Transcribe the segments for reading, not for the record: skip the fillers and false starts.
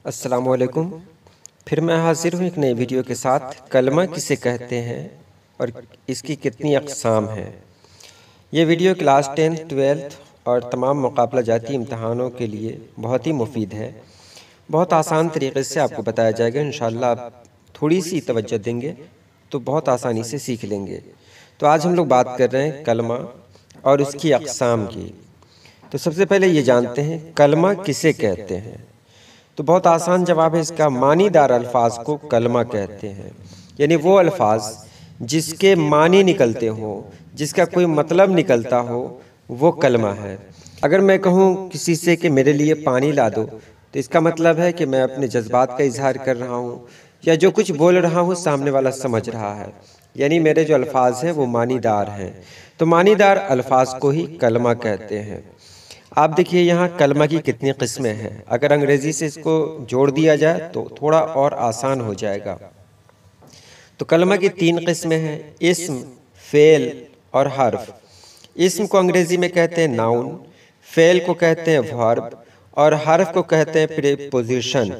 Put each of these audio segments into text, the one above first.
अस्सलामुअलैकुम। फिर मैं हाजिर हूँ एक नई वीडियो के साथ। कलमा किसे कहते हैं और इसकी कितनी अक़साम हैं। ये वीडियो क्लास 10, 12 और तमाम मुकाबला जाती इम्तहानों के लिए बहुत ही मुफीद है। बहुत आसान तरीके से आपको बताया जाएगा। इंशाअल्लाह आप थोड़ी सी तवज्जो देंगे तो बहुत आसानी से सीख लेंगे। तो आज हम लोग बात कर रहे हैं कलमा और उसकी अक़साम की। तो सबसे पहले ये जानते हैं कलमा किसे कहते हैं। तो बहुत आसान जवाब है इसका। मानीदार अल्फाज को कलमा कहते हैं, यानी वो अल्फाज जिसके मानी निकलते हों, जिसका कोई मतलब निकलता हो, वो कलमा है। अगर मैं कहूँ किसी से कि मेरे लिए पानी ला दो, तो इसका मतलब है कि मैं अपने जज्बात का इजहार कर रहा हूँ या जो कुछ बोल रहा हूँ सामने वाला समझ रहा है, यानी मेरे जो अल्फाज हैं वो मानीदार हैं। तो मानीदार अल्फाज को ही कलमा कहते हैं। आप देखिए यहाँ कलमा की कितनी किस्में हैं। अगर अंग्रेज़ी से इसको जोड़ दिया जाए तो थोड़ा और आसान हो जाएगा। तो कलमा की 3 किस्में हैं, इस्म, फ़ेल और हर्फ। इस्म को अंग्रेज़ी में कहते हैं नाउन, फ़ेल को कहते हैं वर्ब और हर्फ को कहते हैं प्रीपोजिशन।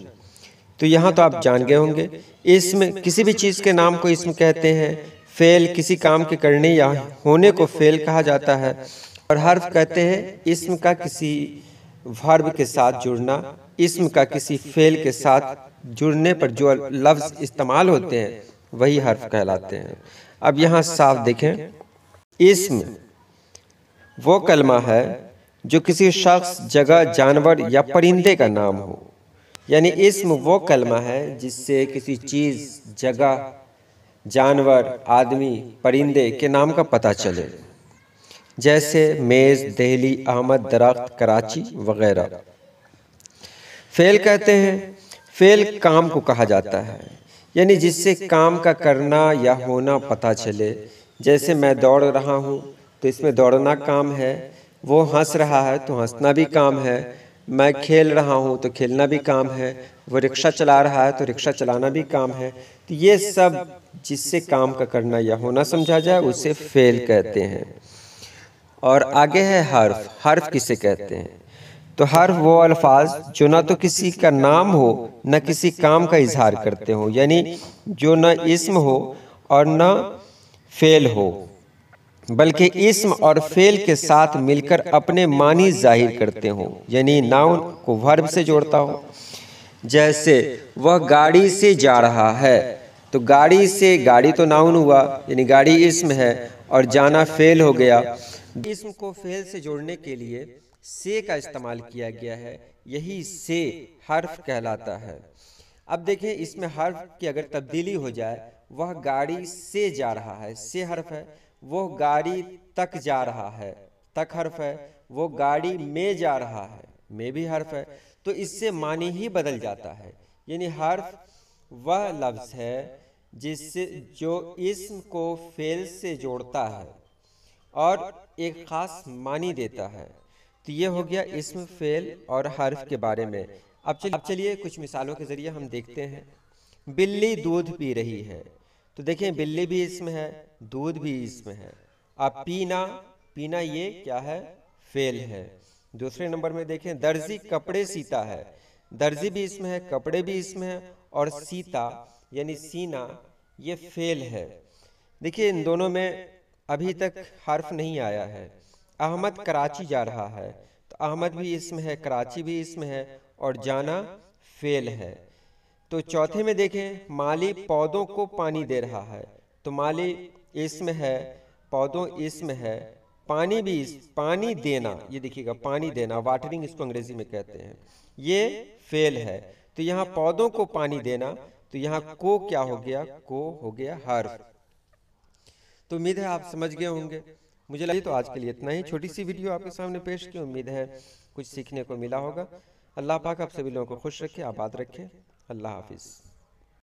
तो यहाँ तो आप जान गए होंगे। इस्म किसी भी चीज़ के नाम को इस्म कहते हैं। फ़ेल किसी काम के करने या होने को फ़ेल कहा जाता है। और हर्फ कहते हैं इस्म का किसी वर्ब के साथ जुड़ना, इस्म का किसी फ़ेल के साथ जुड़ने पर जो लफ्ज़ इस्तेमाल होते हैं वही हर्फ कहलाते हैं। अब यहाँ साफ देखें, इस्म वो कलमा है जो किसी शख्स, जगह, जानवर या परिंदे का नाम हो। यानी इस्म वो कलमा है जिससे किसी चीज़, जगह, जानवर, आदमी, परिंदे के नाम का पता चले, जैसे मेज़, दहली, अहमद, दरख्त, कराची वगैरह। फ़ेल कहते हैं, फ़ेल काम को कहा जाता है, यानी जिससे काम का करना या होना पता चले। जैसे मैं दौड़ रहा हूँ तो इसमें दौड़ना काम है, वो हंस रहा है तो हंसना भी काम है, मैं खेल रहा हूँ तो खेलना भी काम है, वो रिक्शा चला रहा है तो रिक्शा चलाना भी काम है। तो ये सब जिससे काम का करना या होना समझा जाए उसे फ़ेल कहते हैं। और आगे है हर्फ। हर्फ किसे कहते हैं? तो हर्फ वो अल्फाज जो ना तो किसी का नाम हो न किसी काम का इजहार करते हो, यानी जो न इस्म हो और न फ़ेल हो, बल्कि इस्म और फ़ेल के साथ मिलकर अपने मानी जाहिर करते हो, यानी नाउन को वर्ब से जोड़ता हो। जैसे वह गाड़ी से जा रहा है, तो गाड़ी से, गाड़ी तो नाउन हुआ यानी गाड़ी इस्म है और जाना फ़ेल हो गया। इस्म को फ़ेल से जोड़ने के लिए से का इस्तेमाल किया गया है, यही से हर्फ कहलाता है। अब देखें इसमें हर्फ की अगर तब्दीली हो जाए, वह गाड़ी से जा रहा है, से हर्फ है। वो गाड़ी तक जा रहा है, तक हर्फ है। वो गाड़ी में जा रहा है, में भी हर्फ है। तो इससे मानी ही बदल जाता है, यानी हर्फ वह लफ्ज़ है जिससे जो इस्म को फ़ेल से जोड़ता है और एक ख़ास मानी देता है। तो ये हो गया इस्म, फ़ेल और हर्फ के बारे में। अब चलिए कुछ मिसालों के ज़रिए हम देखते हैं। बिल्ली दूध पी रही है, तो देखें बिल्ली भी इस्म है, दूध भी इस्म है। अब पीना, पीना ये क्या है? फ़ेल है। दूसरे नंबर में देखें दर्जी कपड़े सीता है, दर्जी भी इस्म है, कपड़े भी इस्म है और सीता यानी सीना ये फ़ेल है। देखिए इन दोनों में अभी तक हर्फ नहीं आया है। अहमद कराची जा रहा है, तो अहमद भी इस्म है, कराची भी इस्म है और जाना फ़ेल है। तो चौथे में देखें माली पौधों को पानी दे रहा है, तो माली इस्म है, पौधों इस्म है, पानी भी, पानी देना, ये देखिएगा पानी देना, वाटरिंग इसको अंग्रेजी में कहते हैं, ये फ़ेल है। तो यहाँ पौधों को पानी देना, तो यहाँ को क्या हो गया? को हो गया हर्फ। तो उम्मीद है आप समझ गए होंगे। मुझे लगी तो आज के लिए इतना ही, छोटी सी वीडियो आपके सामने पेश की। उम्मीद है कुछ सीखने को मिला होगा। अल्लाह पाक आप सभी लोगों को खुश रखे, आबाद रखे। अल्लाह हाफिज़।